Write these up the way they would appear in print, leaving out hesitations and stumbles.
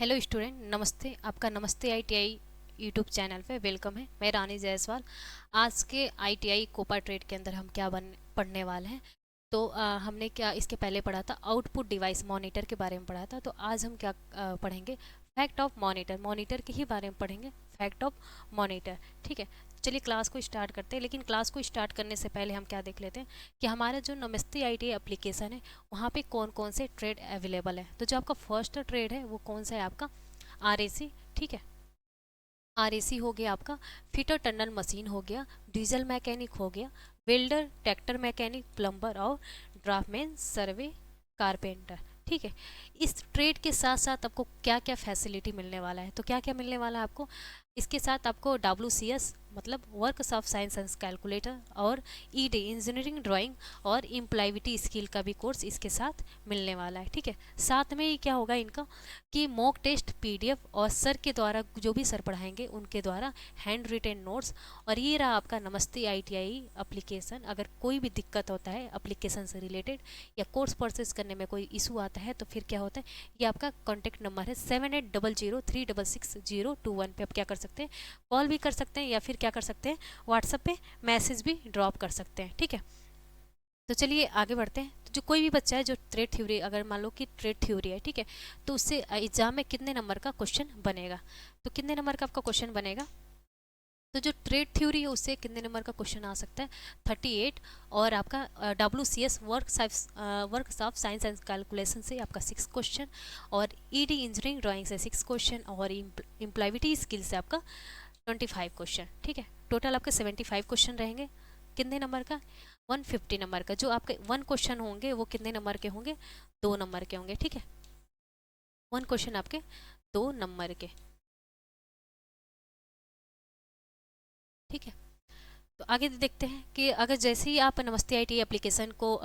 Hello student, नमस्ते। आपका नमस्ते आईटीआई यूट्यूब चैनल पे वेलकम है। मैं रानी जायसवाल। आज के आईटीआई कोपा ट्रेड के अंदर हम क्या पढ़ने वाले हैं। तो हमने क्या इसके पहले पढ़ा था, आउटपुट डिवाइस मॉनिटर के बारे में पढ़ा था। तो आज हम क्या पढ़ेंगे, फैक्ट ऑफ मॉनिटर। मॉनिटर के ही बारे में पढ़ेंगे, फैक्ट ऑफ मॉनिटर। ठीक है, चलिए क्लास को स्टार्ट करते हैं। लेकिन क्लास को स्टार्ट करने से पहले हम क्या देख लेते हैं कि हमारा जो नमस्ते आईटीआई एप्लीकेशन है वहाँ पे कौन कौन से ट्रेड अवेलेबल है। तो जो आपका फर्स्ट ट्रेड है वो कौन सा है, आपका आरएसी। ठीक है, आरएसी हो गया आपका, फिटर टनल मशीन हो गया, डीजल मैकेनिक हो गया, वेल्डर, ट्रैक्टर मैकेनिक, प्लम्बर और ड्राफ्टमैन, सर्वे, कारपेंटर। ठीक है, इस ट्रेड के साथ साथ आपको क्या क्या फैसिलिटी मिलने वाला है। तो क्या क्या मिलने वाला है आपको, इसके साथ आपको WCS मतलब works of science and calculator, और ईडी इंजीनियरिंग ड्राइंग और इम्प्लाइविटी स्किल का भी कोर्स इसके साथ मिलने वाला है। ठीक है, साथ में ही क्या होगा इनका कि मॉक टेस्ट PDF और सर के द्वारा, जो भी सर पढ़ाएंगे उनके द्वारा हैंड रिटेन नोट्स। और ये रहा आपका नमस्ते आईटीआई एप्लीकेशन। अगर कोई भी दिक्कत होता है एप्लीकेशन से रिलेटेड या कोर्स परचेस करने में कोई इशू आता है तो फिर क्या होता है, ये आपका कॉन्टैक्ट नंबर है 7800366021 पे आप क्या कर सकते हैं, कॉल भी कर सकते हैं या फिर क्या कर सकते हैं, व्हाट्सएप पे मैसेज भी ड्रॉप कर सकते हैं। ठीक है, तो चलिए आगे बढ़ते हैं। तो जो कोई भी बच्चा है जो ट्रेड थ्योरी, अगर मान लो कि ट्रेड थ्योरी है, ठीक है, तो उससे एग्जाम में कितने नंबर का क्वेश्चन बनेगा। तो कितने नंबर का आपका क्वेश्चन बनेगा, तो जो ट्रेड थ्योरी है उससे कितने नंबर का क्वेश्चन आ सकता है, 38। और आपका WCS works of science and calculation से आपका 6 क्वेश्चन, और ईडी इंजीनियरिंग ड्राइंग से 6 क्वेश्चन, और इम्प्लाइविटी स्किल से आपका 25 क्वेश्चन। ठीक है, टोटल आपके 75 क्वेश्चन रहेंगे। कितने नंबर का, 150 नंबर का। जो आपके 1 क्वेश्चन होंगे वो कितने नंबर के होंगे, 2 नंबर के होंगे। ठीक है, 1 क्वेश्चन आपके 2 नंबर के। ठीक है, तो आगे देखते हैं कि अगर जैसे ही आप नमस्ते आईटी एप्लीकेशन को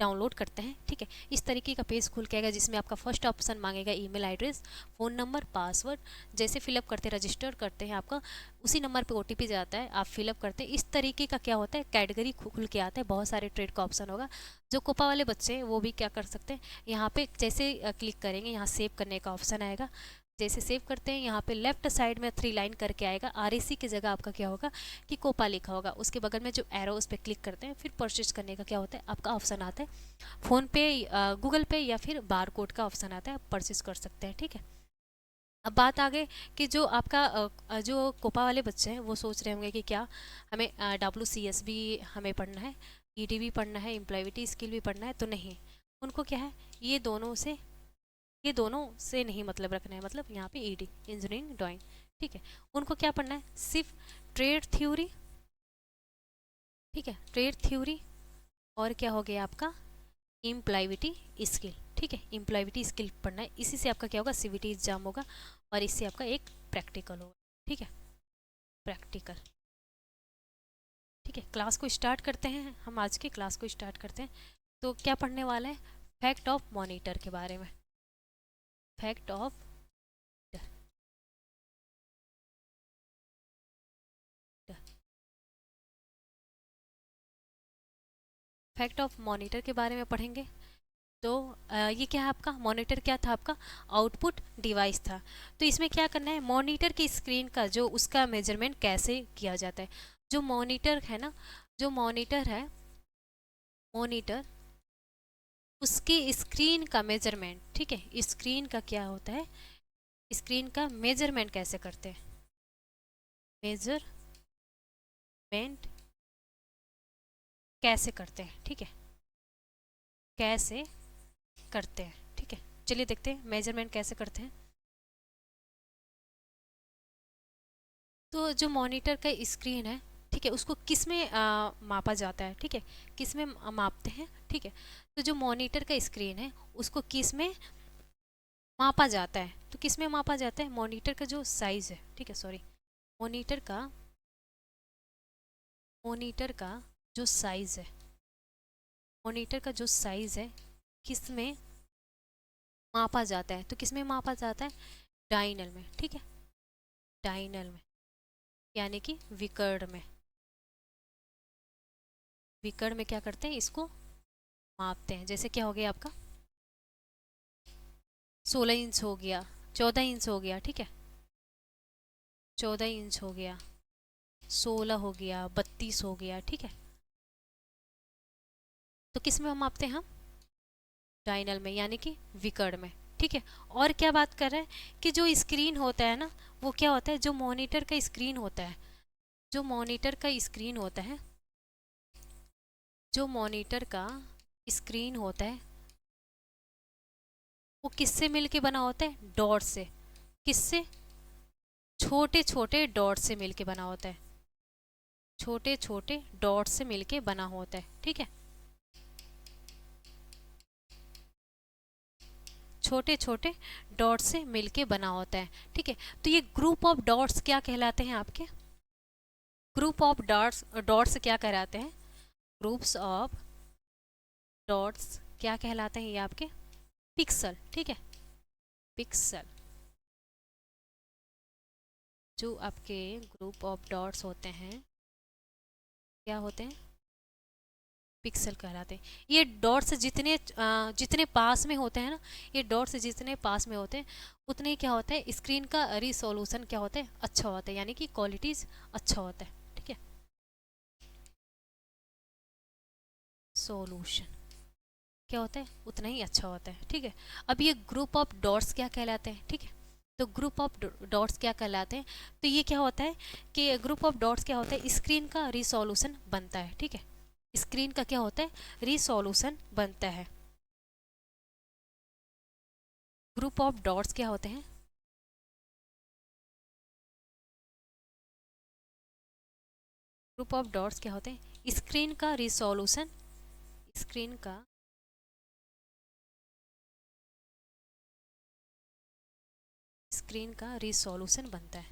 डाउनलोड करते हैं, ठीक है, इस तरीके का पेज खुल के आएगा जिसमें आपका फर्स्ट ऑप्शन मांगेगा email address, phone number, password. जैसे फिलअप करते हैं, रजिस्टर करते हैं, आपका उसी नंबर पे OTP जाता है, आप फिलअप करते हैं। इस तरीके का क्या होता है, कैटेगरी खुल के आता है, बहुत सारे ट्रेड का ऑप्शन होगा। जो कोपा वाले बच्चे हैं वो भी क्या कर सकते हैं, यहाँ पे जैसे क्लिक करेंगे यहाँ सेव करने का ऑप्शन आएगा। जैसे सेव करते हैं यहाँ पे लेफ्ट साइड में 3 लाइन करके आएगा, RAC की जगह आपका क्या होगा कि कोपा लिखा होगा। उसके बगल में जो एरो उस पर क्लिक करते हैं, फिर परचेज करने का क्या होता है, आपका ऑप्शन आता है फ़ोन पे, गूगल पे या फिर बार कोड का ऑप्शन आता है, आप परचेज कर सकते हैं। ठीक है, अब बात आ गई कि जो आपका जो कोपा वाले बच्चे हैं वो सोच रहे होंगे कि क्या हमें WCS भी हमें पढ़ना है, ED भी पढ़ना है, एम्प्लॉयबिलिटी स्किल भी पढ़ना है। तो नहीं, उनको क्या है, ये दोनों से नहीं मतलब रखना है। मतलब यहाँ पे ED इंजीनियरिंग ड्राइंग, ठीक है, उनको क्या पढ़ना है, सिर्फ ट्रेड थ्योरी। ठीक है, ट्रेड थ्योरी और क्या हो गया आपका, इम्प्लाइविटी स्किल। ठीक है, इम्प्लाइविटी स्किल पढ़ना है। इसी से आपका क्या होगा, CVT एग्जाम होगा, और इससे आपका एक प्रैक्टिकल होगा। ठीक है, प्रैक्टिकल। ठीक है, क्लास को स्टार्ट करते हैं। हम आज की क्लास को स्टार्ट करते हैं। तो क्या पढ़ने वाला है, फैक्ट ऑफ मॉनिटर के बारे में। Fact of fact of monitor के बारे में पढ़ेंगे। तो ये क्या है आपका, मॉनिटर क्या था आपका, आउटपुट डिवाइस था। तो इसमें क्या करना है, मॉनिटर की स्क्रीन का जो उसका मेजरमेंट कैसे किया जाता है। जो मॉनिटर है ना, जो मॉनिटर है, मॉनिटर उसकी स्क्रीन का मेजरमेंट, ठीक है, स्क्रीन का क्या होता है, स्क्रीन का मेजरमेंट कैसे करते हैं, मेजरमेंट कैसे करते हैं। ठीक है, कैसे करते हैं। ठीक है, चलिए देखते हैं मेजरमेंट कैसे करते हैं। तो जो मॉनिटर का स्क्रीन है, ठीक है, उसको किस में मापा जाता है, ठीक है, किस में मापते हैं। ठीक है, तो जो मॉनिटर का स्क्रीन है उसको किस में मापा जाता है, तो किस में मापा जाता है, मॉनिटर का जो साइज है, ठीक है, सॉरी, मॉनिटर का मॉनिटर का जो साइज है, मॉनिटर का जो साइज है किस में मापा जाता है, तो किस में मापा जाता है, डायनल में। ठीक है, डायनल में, यानी कि विकर्ण में। विकर्ण में क्या करते हैं, इसको मापते हैं। जैसे क्या हो गया आपका 16 इंच हो गया, 14 इंच हो गया, ठीक है, 14 इंच हो गया, 16 हो गया, 32 हो गया, ठीक है। तो किस में हम मापते हैं? हम डायनल में, यानी कि विकर्ण में, ठीक है। और क्या बात कर रहे हैं कि जो स्क्रीन होता है ना, वो क्या होता है, जो मॉनिटर का स्क्रीन होता है, जो मॉनिटर का स्क्रीन होता है, जो मॉनिटर का स्क्रीन होता है, वो किससे मिलके बना होता है? डॉट से। किससे? छोटे छोटे डॉट से मिलके बना होता है, छोटे छोटे डॉट से मिलके बना होता है, ठीक है, छोटे छोटे डॉट से मिलके बना होता है, ठीक है। तो ये ग्रुप ऑफ डॉट्स क्या कहलाते हैं आपके? ग्रुप ऑफ डॉट्स, डॉट्स क्या कहलाते हैं? ग्रुप्स ऑफ डॉट्स क्या कहलाते हैं? ये आपके पिक्सल, ठीक है, पिक्सल। जो आपके ग्रुप ऑफ डॉट्स होते हैं, क्या होते हैं? पिक्सल कहलाते हैं। ये डॉट्स जितने जितने पास में होते हैं ना, ये डॉट्स जितने पास में होते हैं, उतने क्या होता है, स्क्रीन का रिसोल्यूशन क्या होता है? अच्छा होता है, यानी कि क्वालिटीज अच्छा होता है, ठीक है, सोल्यूशन क्या होता है? उतना ही अच्छा होता है, ठीक है। अब ये ग्रुप ऑफ डॉट्स क्या कहलाते हैं? ठीक है, तो ग्रुप ऑफ डॉट्स क्या कहलाते हैं? तो ये क्या होता है कि ग्रुप ऑफ डॉट्स क्या होता है? स्क्रीन का रिसोल्यूशन बनता है, ठीक है, स्क्रीन का क्या होता है? रिसोल्यूशन बनता है। ग्रुप ऑफ डॉट्स क्या होते हैं? ग्रुप ऑफ डॉट्स क्या होते हैं? स्क्रीन का रिसोल्यूशन, स्क्रीन का स्क्रीन का रिसोल्यूशन बनता है,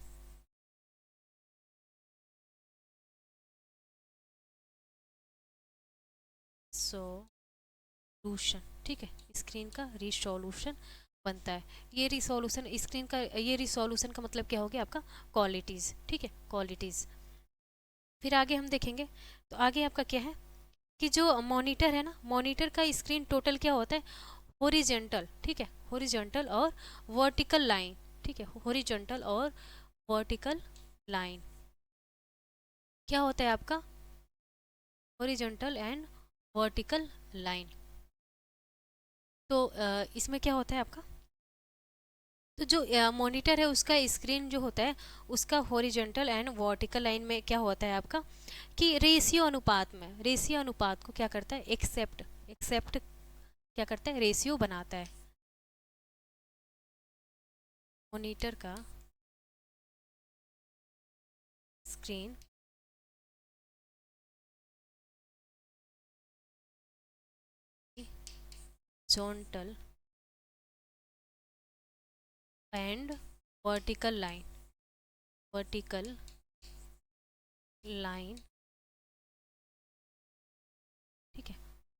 सोल्यूशन, ठीक है, स्क्रीन का रिसोल्यूशन बनता है। ये रिसोल्यूशन स्क्रीन का, ये रिसोल्यूशन का मतलब क्या हो गया आपका? क्वालिटीज़, ठीक है, क्वालिटीज़। फिर आगे हम देखेंगे, तो आगे आपका क्या है कि जो मॉनिटर है ना, मॉनिटर का स्क्रीन टोटल क्या होता है? हॉरिजेंटल, ठीक है, हॉरिजेंटल और वर्टिकल लाइन, ठीक है, हॉरिजेंटल और वर्टिकल लाइन क्या होता है आपका? Horizontal and vertical line. तो इसमें क्या होता है आपका? तो जो मॉनिटर है उसका स्क्रीन जो होता है, उसका हॉरिजॉन्टल एंड वर्टिकल लाइन में क्या होता है आपका कि रेशियो अनुपात में, रेशियो अनुपात को क्या करता है? एक्सेप्ट, एक्सेप्ट क्या करता है? रेशियो बनाता है। मॉनिटर का screen horizontal and vertical line, vertical line, ठीक है,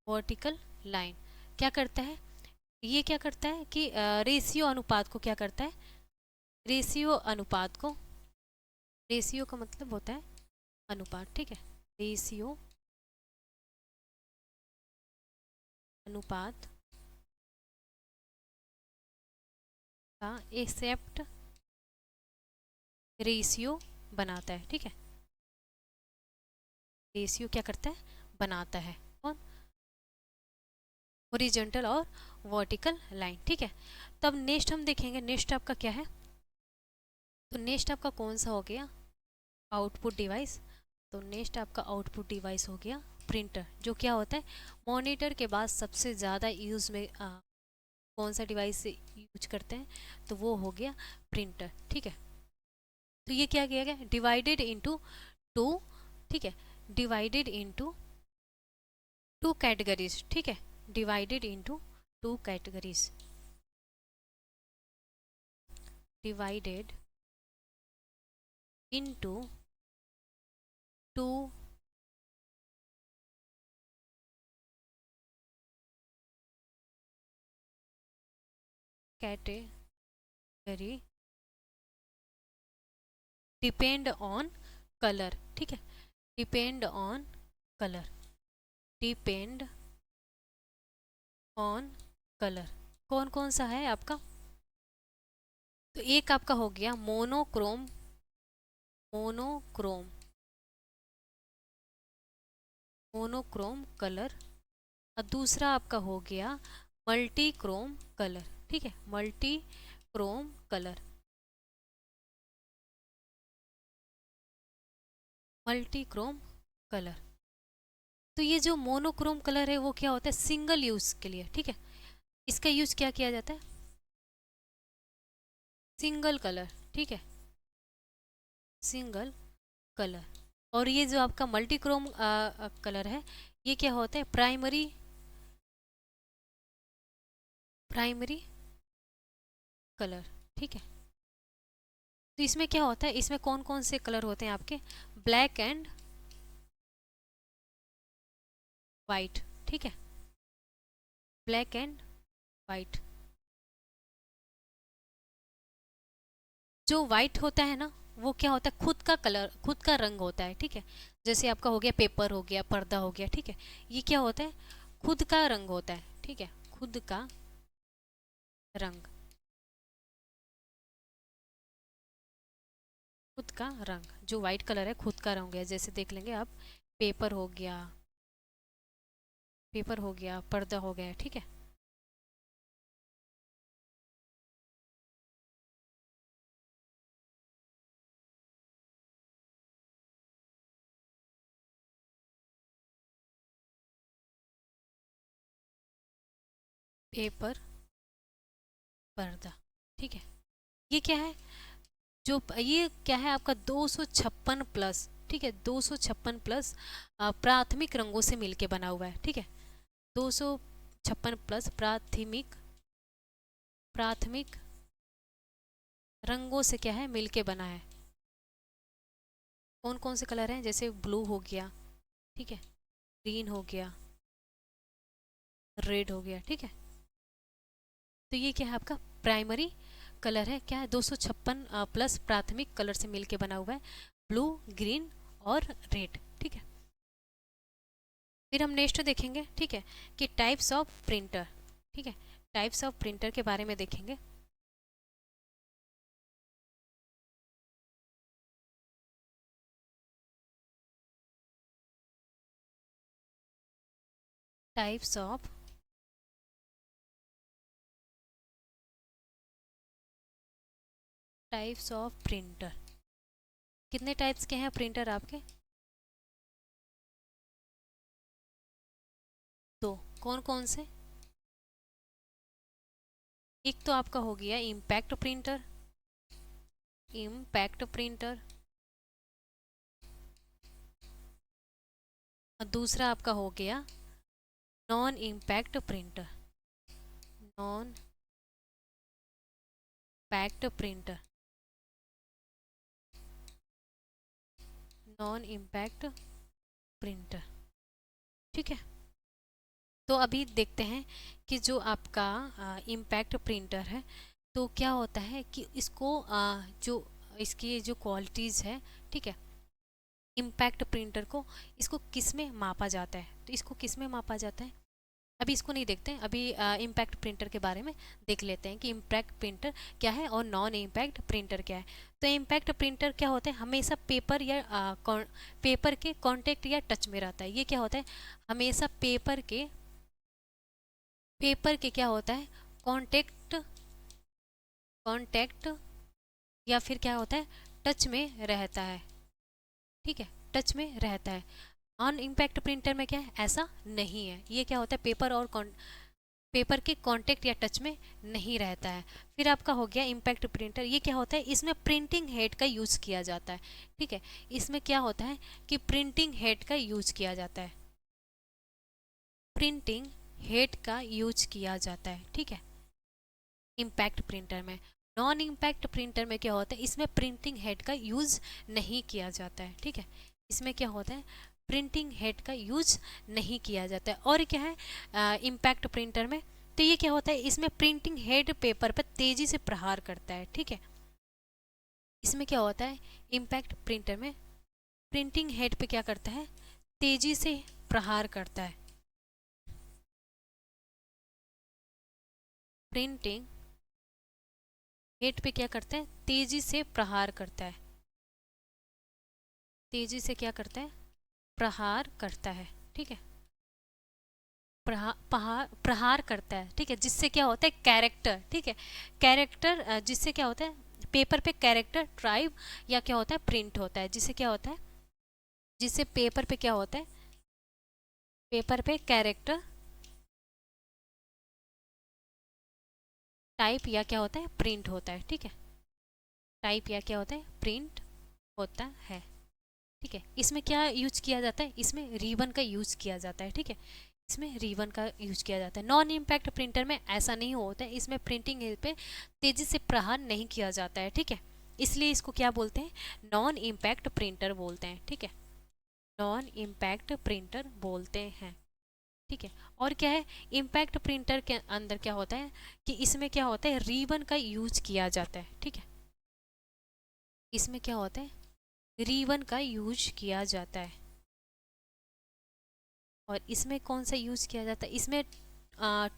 वर्टिकल लाइन क्या करता है? ये क्या करता है कि रेशियो अनुपात को क्या करता है? रेशियो अनुपात को, रेशियो का मतलब होता है अनुपात, ठीक है, रेशियो अनुपात का एक्सेप्ट रेशियो बनाता है, ठीक है, रेशियो क्या करता है? बनाता है। और हॉरिजॉन्टल और वर्टिकल लाइन, ठीक है। तब नेक्स्ट हम देखेंगे, नेक्स्ट आपका क्या है? तो नेक्स्ट आपका कौन सा हो गया? Output device. तो नेक्स्ट आपका आउटपुट डिवाइस हो गया प्रिंटर। जो क्या होता है? मॉनिटर के बाद सबसे ज़्यादा यूज़ में कौन सा डिवाइस यूज करते हैं? तो वो हो गया प्रिंटर, ठीक है। तो ये क्या किया गया? डिवाइडेड इनटू टू, ठीक है, डिवाइडेड इनटू टू कैटेगरीज, ठीक है, divided into two categories, divided into two category depend on colour, ठीक है, depend on colour, depend on colour. कौन कौन सा है आपका? तो एक आपका हो गया मोनोक्रोम, मोनोक्रोम, मोनोक्रोम कलर, और दूसरा आपका हो गया मल्टी क्रोम कलर। ठीक है, multi Chrome colour, multi Chrome colour. तो ये जो मोनोक्रोम कलर है वो क्या होता है, सिंगल यूज के लिए। ठीक है, इसका यूज क्या किया जाता है, सिंगल कलर। ठीक है, सिंगल कलर। और ये जो आपका मल्टी क्रोम कलर है, ये क्या होता है, प्राइमरी, प्राइमरी कलर। ठीक है, तो इसमें क्या होता है, इसमें कौन कौन से कलर होते हैं आपके, ब्लैक एंड वाइट। ठीक है, ब्लैक एंड वाइट। जो वाइट होता है ना, वो क्या होता है, खुद का कलर, खुद का रंग होता है। ठीक है, जैसे आपका हो गया पेपर, हो गया पर्दा, हो गया। ठीक है, ये क्या होता है, खुद का रंग होता है। ठीक है, खुद का रंग, खुद का रंग। जो वाइट कलर है खुद का रंग है। जैसे देख लेंगे आप, पेपर हो गया, पेपर हो गया, पर्दा हो गया। ठीक है, पेपर, पर्दा। ठीक है, ये क्या है, जो ये क्या है आपका 256 प्लस। ठीक है, 256 प्लस प्राथमिक रंगों से मिलके बना हुआ है। ठीक है, 256 प्लस प्राथमिक, प्राथमिक रंगों से क्या है, मिलके बना है। कौन कौन से कलर हैं, जैसे ब्लू हो गया। ठीक है, ग्रीन हो गया, रेड हो गया। ठीक है, तो ये क्या है आपका प्राइमरी कलर है। क्या है, 256 प्लस प्राथमिक कलर से मिलके बना हुआ है, ब्लू, ग्रीन और रेड। ठीक है, फिर हम नेक्स्ट देखेंगे। ठीक है, कि टाइप्स ऑफ प्रिंटर। ठीक है, टाइप्स ऑफ प्रिंटर के बारे में देखेंगे। Types of, types of printer. कितने टाइप्स के हैं प्रिंटर आपके, दो। कौन कौन से, एक तो आपका हो गया इम्पैक्ट प्रिंटर, इम्पैक्ट प्रिंटर, और दूसरा आपका हो गया non impact printer, non packed printer, non impact printer. ठीक है, तो अभी देखते हैं कि जो आपका इम्पैक्ट प्रिंटर है, तो क्या होता है कि इसको जो इसकी जो क्वालिटीज़ है। ठीक है, इम्पैक्ट प्रिंटर को, इसको किस में मापा जाता है, तो इसको किस में मापा जाता है, अभी इसको नहीं देखते हैं। अभी इम्पैक्ट प्रिंटर के बारे में देख लेते हैं कि इम्पैक्ट प्रिंटर क्या है और नॉन इम्पैक्ट प्रिंटर क्या है। तो इम्पैक्ट प्रिंटर क्या होता है, हमेशा पेपर या पेपर के कांटेक्ट या टच में रहता है। ये क्या होता है, हमेशा पेपर के क्या होता है, कांटेक्ट, कांटेक्ट या फिर क्या होता है, टच में रहता है। ठीक है, टच में रहता है। ऑन इम्पैक्ट प्रिंटर में क्या है, ऐसा नहीं है। ये क्या होता है, पेपर और पेपर के कांटेक्ट या टच में नहीं रहता है। फिर आपका हो गया इम्पैक्ट प्रिंटर। ये क्या होता है, इसमें प्रिंटिंग हेड का यूज़ किया जाता है। ठीक है, इसमें क्या होता है कि प्रिंटिंग हेड का यूज किया जाता है, प्रिंटिंग हेड का यूज किया जाता है। ठीक है, इम्पैक्ट प्रिंटर में। नॉन इम्पैक्ट प्रिंटर में क्या होता है, इसमें प्रिंटिंग हेड का यूज नहीं किया जाता है। ठीक है, इसमें क्या होता है, प्रिंटिंग हेड का यूज नहीं किया जाता है। और क्या है इम्पैक्ट प्रिंटर में, तो ये क्या होता है, इसमें प्रिंटिंग हेड पेपर पर तेजी से प्रहार करता है। ठीक है, इसमें क्या होता है, इम्पैक्ट प्रिंटर में प्रिंटिंग हेड पे क्या करता है, तेजी से प्रहार करता है। प्रिंटिंग हेड पे क्या करता है, तेजी से प्रहार करता है, तेजी से क्या करता है, प्रहार करता है, ठीक है, प्रहार करता है, ठीक है, जिससे क्या होता है, कैरेक्टर, ठीक है, कैरेक्टर, जिससे क्या होता है, पेपर पे कैरेक्टर ट्राइब या क्या होता है, प्रिंट होता है, जिससे क्या होता है, जिससे पेपर पे क्या होता है, पेपर पे कैरेक्टर टाइप या क्या होता है, प्रिंट होता है, ठीक है, टाइप या क्या होता है, प्रिंट होता है, ठीक है। इसमें क्या यूज किया जाता है, इसमें रिबन का यूज किया जाता है, ठीक है, इसमें रिबन का यूज किया जाता है। नॉन इम्पैक्ट प्रिंटर में ऐसा नहीं होता है, इसमें प्रिंटिंग हेड पे तेजी से प्रहार नहीं किया जाता है, ठीक है, इसलिए इसको क्या बोलते हैं, नॉन इम्पैक्ट प्रिंटर बोलते हैं, ठीक है, नॉन इम्पैक्ट प्रिंटर बोलते हैं, ठीक है। और क्या है, इम्पैक्ट प्रिंटर के अंदर क्या होता है कि इसमें क्या होता है, रिबन का यूज किया जाता है, ठीक है, इसमें क्या होता है, रिबन का यूज किया जाता है। और इसमें कौन सा यूज किया जाता है, इसमें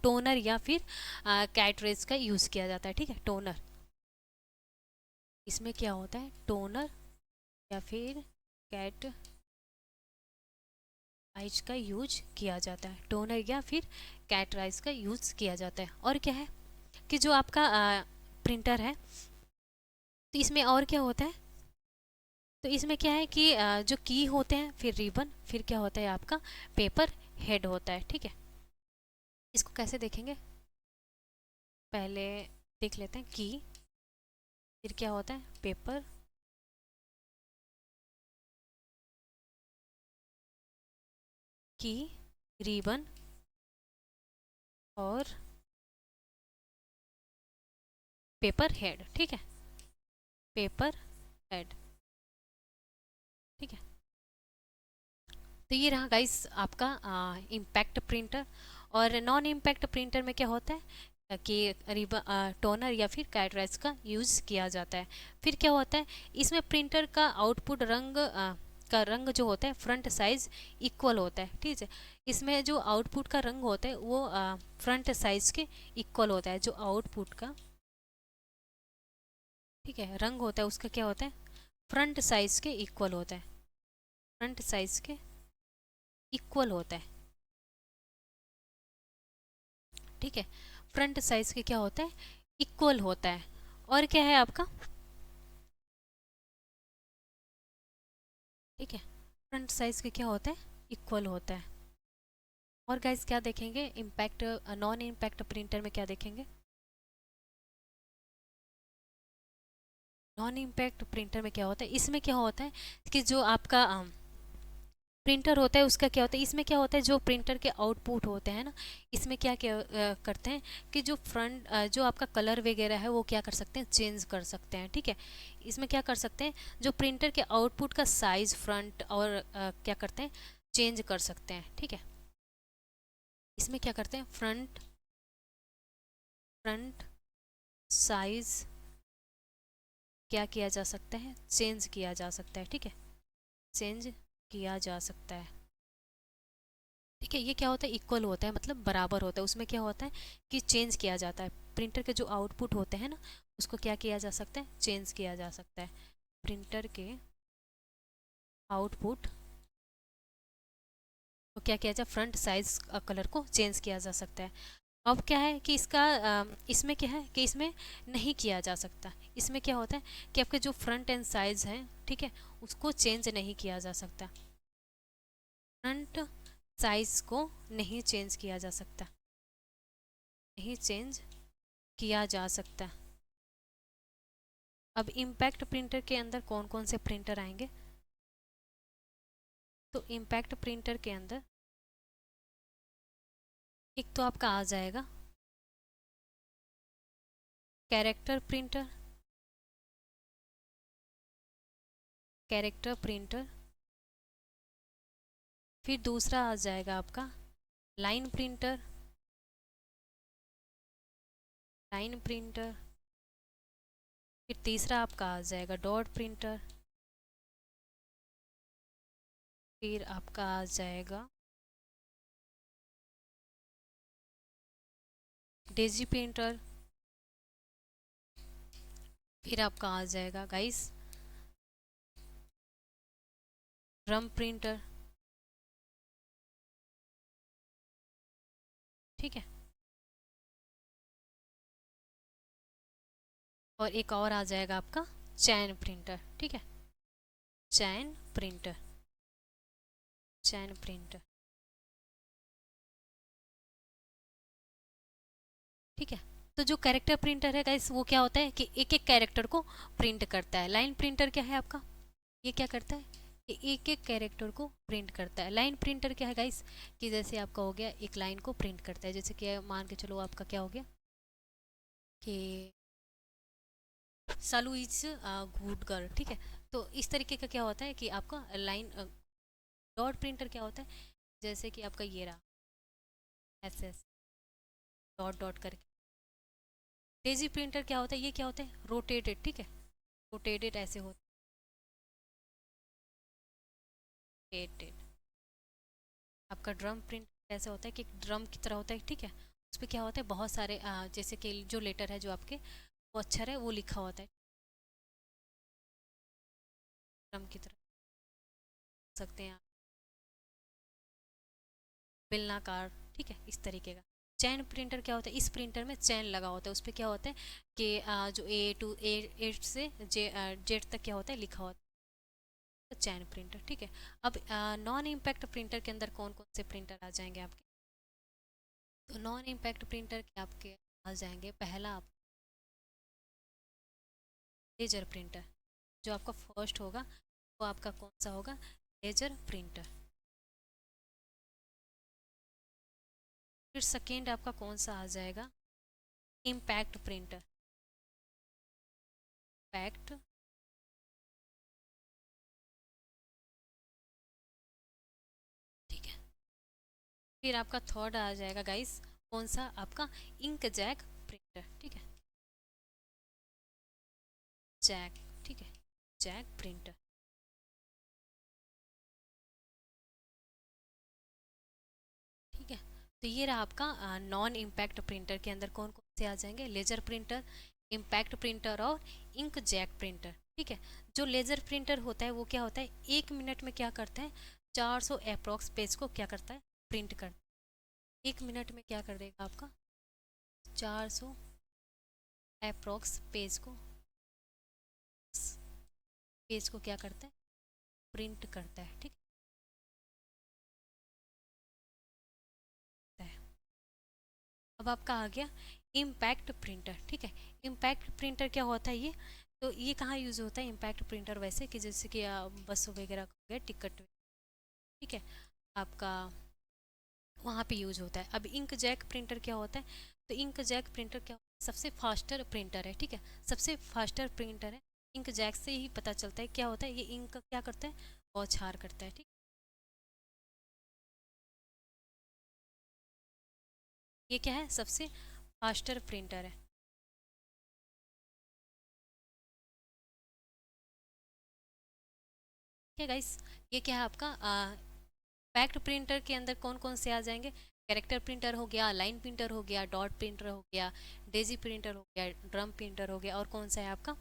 टोनर या फिर कैटरेज का यूज किया जाता है, ठीक है, टोनर, इसमें क्या होता है, टोनर या फिर कैट राइस का यूज किया जाता है, टोनर या फिर कैट राइस का यूज किया जाता है। और क्या है कि जो आपका प्रिंटर है, तो इसमें और क्या होता है, तो इसमें क्या है कि जो की होते हैं, फिर रिबन, फिर क्या होता है आपका पेपर हेड होता है, ठीक है। इसको कैसे देखेंगे, पहले देख लेते हैं की, फिर क्या होता है पेपर, की, रिबन और पेपर हेड, ठीक है, पेपर हेड, ठीक है। तो ये रहा गाइस आपका इम्पैक्ट प्रिंटर। और नॉन इम्पैक्ट प्रिंटर में क्या होता है कि रिबन, टोनर या फिर कैटराइज का यूज़ किया जाता है। फिर क्या होता है, इसमें प्रिंटर का आउटपुट रंग का रंग जो होता है फ्रंट साइज इक्वल होता है, ठीक है, इसमें जो आउटपुट का रंग होता है वो फ्रंट साइज के इक्वल होता है, जो आउटपुट का, ठीक है, रंग होता है उसका क्या होता है, फ्रंट साइज के इक्वल होता है, फ्रंट साइज के इक्वल होता है, ठीक है, फ्रंट साइज के क्या होता है, इक्वल होता है। और क्या है आपका, ठीक है, फ्रंट साइज के क्या होता है, इक्वल होता है। और गाइस क्या देखेंगे, इम्पैक्ट नॉन इम्पैक्ट प्रिंटर में क्या देखेंगे, नॉन इम्पैक्ट प्रिंटर में क्या होता है, इसमें क्या होता है कि जो आपका प्रिंटर होता है उसका क्या होता है, इसमें क्या होता है, जो प्रिंटर के आउटपुट होते हैं ना, इसमें क्या क्या करते हैं कि जो फ्रंट जो आपका कलर वगैरह है वो क्या कर सकते हैं, चेंज कर सकते हैं, ठीक है, इसमें क्या कर सकते हैं, जो प्रिंटर के आउटपुट का साइज फ्रंट और क्या करते हैं, चेंज कर सकते हैं, ठीक है, इसमें क्या करते हैं, फ्रंट फ्रंट साइज क्या किया जा सकता है, चेंज किया जा सकता है, ठीक है, चेंज किया जा सकता है, ठीक है। ये क्या होता है, इक्वल होता है, मतलब बराबर होता है, उसमें क्या होता है कि चेंज किया जाता है, प्रिंटर के जो आउटपुट होते हैं ना उसको क्या किया जा सकता है, चेंज किया जा सकता है, प्रिंटर के आउटपुट को क्या किया जाए, फ्रंट साइज कलर को चेंज किया जा सकता है। अब क्या है कि इसका इसमें क्या है कि इसमें नहीं किया जा सकता, इसमें क्या होता है कि आपके जो फ्रंट एंड साइज है, ठीक है, उसको चेंज नहीं किया जा सकता, फ्रंट साइज को नहीं चेंज किया जा सकता, नहीं चेंज किया जा सकता। अब इम्पैक्ट प्रिंटर के अंदर कौन कौन से प्रिंटर आएंगे, तो इम्पैक्ट प्रिंटर के अंदर एक तो आपका आ जाएगा कैरेक्टर प्रिंटर, कैरेक्टर प्रिंटर, फिर दूसरा आ जाएगा आपका लाइन प्रिंटर, लाइन प्रिंटर, फिर तीसरा आपका आ जाएगा डॉट प्रिंटर, फिर आपका आ जाएगा डेजी प्रिंटर, फिर आपका आ जाएगा गाइस ड्रम प्रिंटर, ठीक है। और एक और आ जाएगा आपका चैन प्रिंटर, ठीक है। चैन प्रिंटर, चैन प्रिंटर, ठीक है। तो जो कैरेक्टर प्रिंटर है गाइस वो क्या होता है कि एक एक कैरेक्टर को प्रिंट करता है। लाइन प्रिंटर क्या है आपका, ये क्या करता है कि एक एक कैरेक्टर को प्रिंट करता है। लाइन प्रिंटर क्या है गाइस कि जैसे आपका हो गया एक लाइन को प्रिंट करता है, जैसे कि मान के चलो आपका क्या हो गया कि सालू इज गुड गर्ल, ठीक है। तो इस तरीके का क्या होता है कि आपका लाइन डॉट प्रिंटर क्या होता है, जैसे कि आपका ये रहा एस एस डॉट डॉट करके। डेजी प्रिंटर क्या होता है, ये क्या होता है रोटेटेड, ठीक है। रोटेटेड ऐसे होता है रोटेटेड। आपका ड्रम प्रिंट ऐसे होता है कि ड्रम की तरह होता है, ठीक है। उस पर क्या होता है बहुत सारे जैसे कि जो लेटर है जो आपके वो अक्षर है वो लिखा होता है ड्रम की तरह सकते हैं आप, बेलनाकार, ठीक है, इस तरीके का। चैन प्रिंटर क्या होता है, इस प्रिंटर में चैन लगा होता है, उस पर क्या होता है कि जो ए से जेड तक क्या होता है लिखा होता है, चैन प्रिंटर, ठीक है। अब नॉन इम्पैक्ट प्रिंटर के अंदर कौन कौन से प्रिंटर आ जाएंगे आपके, तो नॉन इम्पैक्ट प्रिंटर के आपके आ जाएंगे पहला आप लेजर प्रिंटर। जो आपका फर्स्ट होगा वो आपका कौन सा होगा, लेजर प्रिंटर। फिर सेकेंड आपका कौन सा आ जाएगा, इम्पैक्ट प्रिंटर, इम्पैक्ट, ठीक है। फिर आपका थर्ड आ जाएगा गाइस कौन सा, आपका इंक जैक प्रिंटर, ठीक है। जैक, ठीक है, जैक प्रिंटर, ठीक है। तो ये रहा आपका नॉन इम्पैक्ट प्रिंटर के अंदर कौन कौन से आ जाएंगे, लेजर प्रिंटर, इम्पैक्ट प्रिंटर और इंक जैक प्रिंटर, ठीक है। जो लेजर प्रिंटर होता है वो क्या होता है 1 मिनट में क्या करता है 400 अप्रॉक्स पेज को क्या करता है प्रिंट करता है। 1 मिनट में क्या कर देगा आपका 400 अप्रॉक्स पेज को क्या करता है प्रिंट करता है, ठीक है। अब आपका आ गया इम्पैक्ट प्रिंटर, ठीक है। इम्पैक्ट प्रिंटर क्या होता है ये, तो ये कहाँ यूज़ होता है इम्पैक्ट प्रिंटर, वैसे कि जैसे कि बस वगैरह का हो गया टिकट, ठीक है, आपका वहाँ पे यूज होता है। अब इंक जैक प्रिंटर क्या होता है, तो इंक जैक प्रिंटर क्या होता है सबसे फास्टर प्रिंटर है, ठीक है, सबसे फास्टर प्रिंटर है। इंक जैक से ही पता चलता है क्या होता है ये इंक क्या करता है बौछार करता है, ठीक। ये क्या है सबसे फास्टर प्रिंटर है, ठीक है गाइस। ये क्या है आपका फैक्ट प्रिंटर के अंदर कौन कौन से आ जाएंगे, कैरेक्टर प्रिंटर हो गया, लाइन प्रिंटर हो गया, डॉट प्रिंटर हो गया, डेजी प्रिंटर हो गया, ड्रम प्रिंटर हो गया, और कौन सा है आपका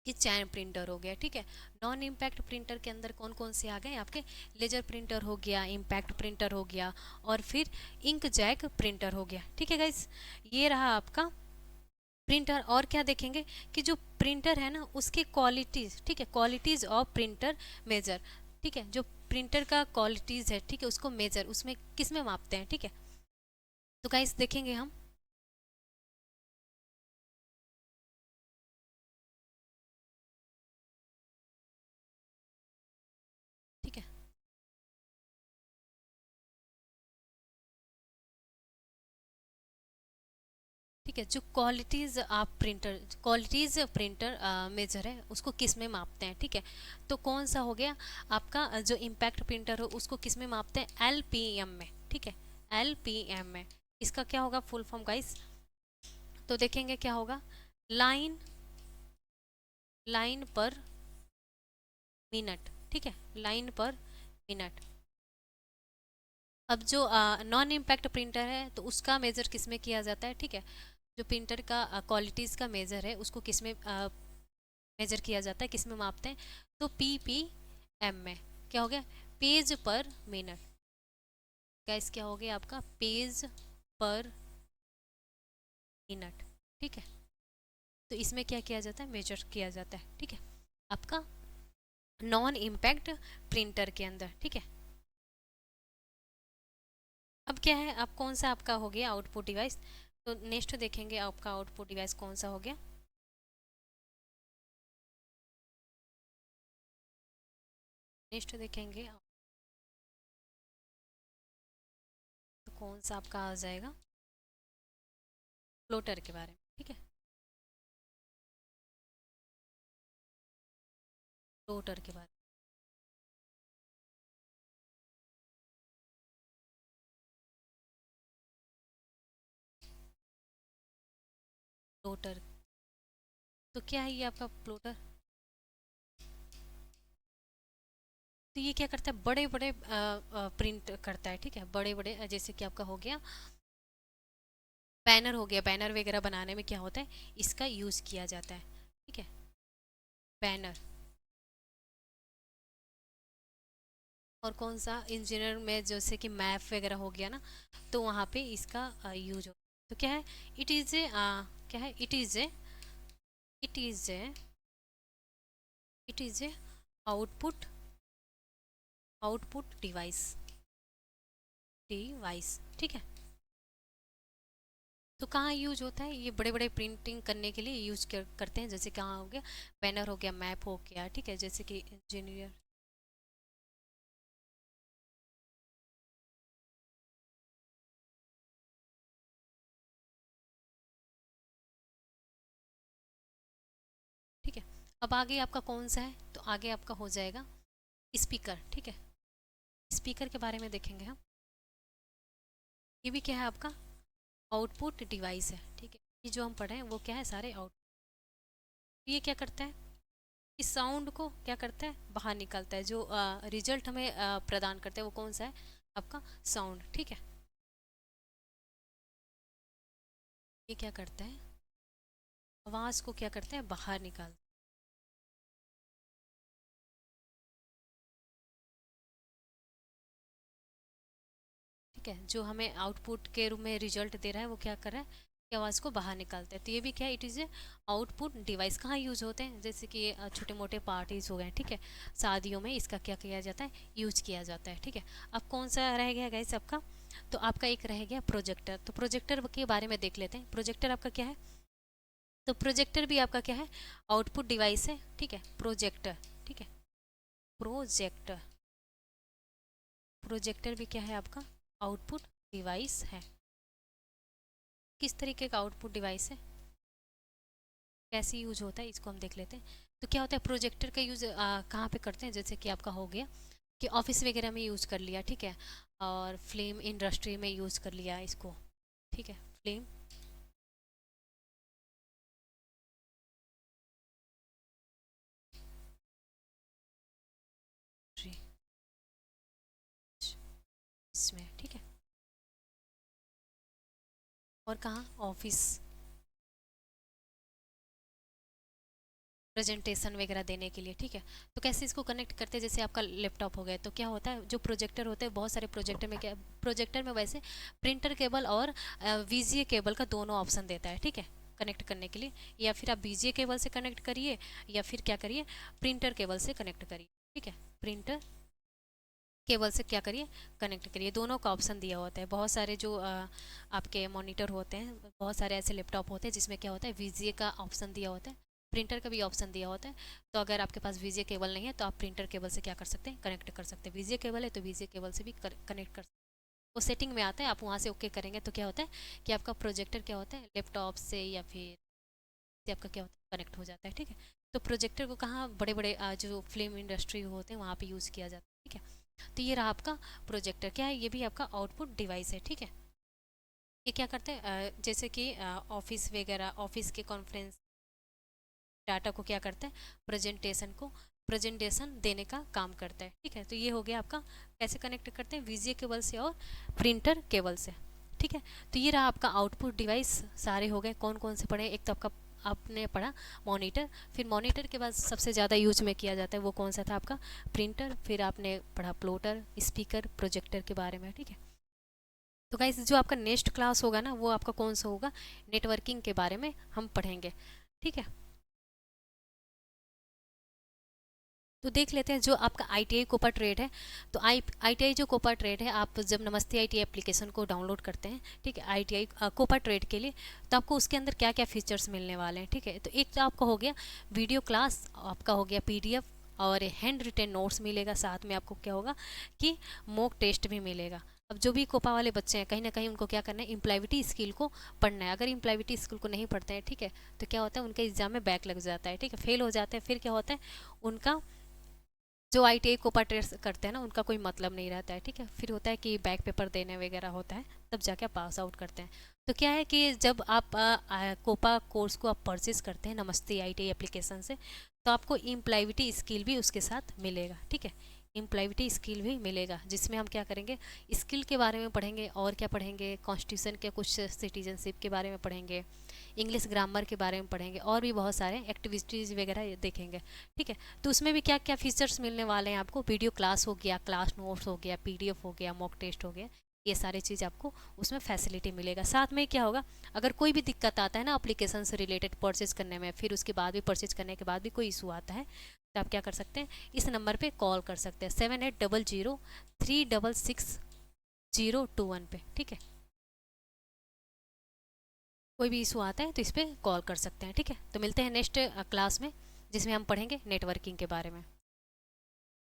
ये चैन प्रिंटर हो गया, ठीक है। नॉन इम्पैक्ट प्रिंटर के अंदर कौन कौन से आ गए आपके, लेजर प्रिंटर हो गया, इम्पैक्ट प्रिंटर हो गया, और फिर इंक जैक प्रिंटर हो गया, ठीक है गाइस। ये रहा आपका प्रिंटर। और क्या देखेंगे कि जो प्रिंटर है ना उसके क्वालिटीज, ठीक है, क्वालिटीज ऑफ प्रिंटर मेजर, ठीक है। जो प्रिंटर का क्वालिटीज है, ठीक है, उसको मेजर उसमें किस में मापते हैं, ठीक है। तो गाइस देखेंगे हम, ठीक है, ठीक है। जो क्वालिटीज आप प्रिंटर क्वालिटीज प्रिंटर मेजर है उसको किस में मापते हैं, ठीक है। तो कौन सा हो गया आपका जो इम्पैक्ट प्रिंटर हो उसको किस में मापते हैं एलपीएम में, ठीक है, एलपीएम में। इसका क्या होगा फुल फॉर्म गाइस, तो देखेंगे क्या होगा, लाइन लाइन पर मिनट, ठीक है, लाइन पर मिनट। अब जो नॉन इम्पैक्ट प्रिंटर है तो उसका मेजर किस में किया जाता है, ठीक है, जो प्रिंटर का क्वालिटीज़ का मेज़र है उसको किस में मेजर किया जाता है, किस में मापते हैं, तो PPM में। क्या हो गया, पेज पर मिनट। गैस क्या हो गया आपका, पेज पर मिनट। ठीक है, तो इसमें क्या किया जाता है, मेजर किया जाता है। ठीक है, आपका नॉन इम्पैक्ट प्रिंटर के अंदर। ठीक है, अब क्या है, अब कौन सा आपका हो गया आउटपुट डिवाइस। तो नेक्स्ट देखेंगे आपका आउटपुट डिवाइस कौन सा हो गया। नेक्स्ट देखेंगे तो कौन सा आपका आ जाएगा, फ्लोटर के बारे में। ठीक है, फ्लोटर के बारे में। फ्लोटर, तो क्या है ये आपका फ्लोटर। तो ये क्या करता है, बड़े बड़े प्रिंट करता है। ठीक है, बड़े बड़े जैसे कि आपका हो गया बैनर, हो गया बैनर वगैरह बनाने में क्या होता है, इसका यूज़ किया जाता है। ठीक है, बैनर। और कौन सा इंजीनियर में जैसे कि मैप वगैरह हो गया ना, तो वहाँ पे इसका यूज हो। तो क्या है, इट इज़ ए क्या है, it is a it is a it is a output output device. ठीक है, तो कहाँ यूज होता है, ये बड़े बड़े प्रिंटिंग करने के लिए यूज करते हैं। जैसे कहाँ हो गया, बैनर हो गया, मैप हो गया। ठीक है, जैसे कि इंजीनियर, ठीक है। अब आगे आपका कौन सा है, तो आगे आपका हो जाएगा स्पीकर। ठीक है, स्पीकर के बारे में देखेंगे हम। ये भी क्या है आपका आउटपुट डिवाइस है। ठीक है, ये जो हम पढ़े हैं वो क्या है, सारे आउट। ये क्या करता है, इस साउंड को क्या करता है, बाहर निकालता है। जो रिजल्ट हमें प्रदान करता है वो कौन सा है, आपका साउंड। ठीक है, ये क्या करता है, आवाज़ को क्या करता है, बाहर निकाल। ठीक है, जो हमें आउटपुट के रूप में रिजल्ट दे रहा है वो क्या कर रहा है, कि आवाज़ को बाहर निकालता है। तो ये भी क्या है, it is a output device. कहाँ यूज होते हैं, जैसे कि छोटे मोटे पार्टीज हो गए। ठीक है, शादियों में इसका क्या किया जाता है, यूज किया जाता है। ठीक है, अब कौन सा रह गया गाइस आपका, तो आपका एक रह गया प्रोजेक्टर। तो प्रोजेक्टर के बारे में देख लेते हैं, प्रोजेक्टर आपका क्या है। तो प्रोजेक्टर भी आपका क्या है, आउटपुट डिवाइस है। ठीक है, प्रोजेक्टर। ठीक है, प्रोजेक्टर, प्रोजेक्टर भी क्या है आपका आउटपुट डिवाइस है। किस तरीके का आउटपुट डिवाइस है, कैसे यूज होता है, इसको हम देख लेते हैं। तो क्या होता है, प्रोजेक्टर का यूज कहाँ पे करते हैं, जैसे कि आपका हो गया कि ऑफिस वगैरह में यूज़ कर लिया। ठीक है, और फिल्म इंडस्ट्री में यूज़ कर लिया इसको। ठीक है, फिल्म इसमें। ठीक है, और कहाँ, ऑफिस प्रेजेंटेशन वगैरह देने के लिए। ठीक है, तो कैसे इसको कनेक्ट करते हैं, जैसे आपका लैपटॉप हो गया, तो क्या होता है, जो प्रोजेक्टर होते हैं, बहुत सारे प्रोजेक्टर में क्या, प्रोजेक्टर में वैसे प्रिंटर केबल और वीजीए केबल का दोनों ऑप्शन देता है। ठीक है, कनेक्ट करने के लिए, या फिर आप वीजीए केबल से कनेक्ट करिए, या फिर क्या करिए, प्रिंटर केबल से कनेक्ट करिए। ठीक है, प्रिंटर केबल से क्या करिए, कनेक्ट करिए। दोनों का ऑप्शन दिया होता है। बहुत सारे जो आपके मॉनिटर होते हैं, बहुत सारे ऐसे लैपटॉप होते हैं जिसमें क्या होता है, वीजीए का ऑप्शन दिया होता है, प्रिंटर का भी ऑप्शन दिया होता है। तो अगर आपके पास वीजीए केबल नहीं है तो आप प्रिंटर केबल से क्या कर सकते हैं, कनेक्ट कर सकते हैं। वीजीए केबल है तो वीजीए केबल से भी कनेक्ट कर सकते हैं। वो सेटिंग में आता है, आप वहाँ से ओके करेंगे तो क्या होता है कि आपका प्रोजेक्टर क्या होता है, लैपटॉप से या फिर से आपका क्या होता है, कनेक्ट हो जाता है। ठीक है, तो प्रोजेक्टर को कहाँ, बड़े बड़े जो फिल्म इंडस्ट्री होते हैं वहाँ पे यूज़ किया जाता है। ठीक है, तो ये रहा आपका प्रोजेक्टर। क्या है, ये भी आपका आउटपुट डिवाइस है। ठीक है, ये क्या करते हैं, जैसे कि ऑफिस वगैरह, ऑफिस के कॉन्फ्रेंस डाटा को क्या करता है, प्रेजेंटेशन देने का काम करता है। ठीक है, तो ये हो गया आपका, कैसे कनेक्ट करते हैं, वीजीए केबल से और प्रिंटर केबल से। ठीक है। तो ये रहा आपका आउटपुट डिवाइस, सारे हो गए। कौन कौन से पढ़े, एक तो आपका आपने पढ़ा मॉनिटर, फिर मॉनिटर के बाद सबसे ज़्यादा यूज में किया जाता है वो कौन सा था आपका प्रिंटर, फिर आपने पढ़ा प्लॉटर, स्पीकर, प्रोजेक्टर के बारे में, ठीक है। तो गाइस जो आपका नेक्स्ट क्लास होगा ना वो आपका कौन सा होगा, नेटवर्किंग के बारे में हम पढ़ेंगे, ठीक है। तो देख लेते हैं जो आपका ITI कोपा ट्रेड है। तो ITI जो कोपा ट्रेड है, आप जब नमस्ते ITI एप्लीकेशन को डाउनलोड करते हैं, ठीक है, ITI कोपा ट्रेड के लिए, तो आपको उसके अंदर क्या क्या फीचर्स मिलने वाले हैं, ठीक है। तो एक तो आपका हो गया वीडियो क्लास, आपका हो गया PDF और हैंड रिटेन नोट्स मिलेगा, साथ में आपको क्या होगा कि मॉक टेस्ट भी मिलेगा। अब जो भी कोपा वाले बच्चे हैं कहीं ना कहीं उनको क्या करना है, इम्प्लॉयबिलिटी स्किल को पढ़ना है। अगर इम्प्लॉयबिलिटी स्किल को नहीं पढ़ते हैं, ठीक है, तो क्या होता है उनका एग्जाम में बैक लग जाता है, ठीक है, फेल हो जाते हैं। फिर क्या होता है, उनका जो ITI कोपा ट्रेड करते हैं ना उनका कोई मतलब नहीं रहता है, ठीक है। फिर होता है कि बैक पेपर देने वगैरह होता है, तब जाके आप पास आउट करते हैं। तो क्या है कि जब आप कोपा कोर्स को आप परचेज करते हैं नमस्ते ITI एप्लीकेशन से, तो आपको इम्प्लॉयबिलिटी स्किल भी उसके साथ मिलेगा, ठीक है। इम्प्लॉयबिलिटी स्किल भी मिलेगा, जिसमें हम क्या करेंगे, स्किल के बारे में पढ़ेंगे, और क्या पढ़ेंगे, कॉन्स्टिट्यूशन के कुछ सिटीजनशिप के बारे में पढ़ेंगे, इंग्लिश ग्रामर के बारे में पढ़ेंगे, और भी बहुत सारे एक्टिविटीज़ वगैरह देखेंगे, ठीक है। तो उसमें भी क्या क्या फीचर्स मिलने वाले हैं आपको, वीडियो क्लास हो गया, क्लास नोट्स हो गया, PDF हो गया, मॉक टेस्ट हो गया, ये सारी चीज़ आपको उसमें फैसिलिटी मिलेगा। साथ में क्या होगा, अगर कोई भी दिक्कत आता है ना एप्लीकेशन से रिलेटेड परचेज करने में, फिर उसके बाद भी परचेज करने के बाद भी कोई इशू आता है, तो आप क्या कर सकते हैं, इस नंबर पे कॉल कर सकते हैं 7800366021 पे, ठीक है। कोई भी इशू आता है तो इस पर कॉल कर सकते हैं, ठीक है। तो मिलते हैं नेक्स्ट क्लास में, जिसमें हम पढ़ेंगे नेटवर्किंग के बारे में।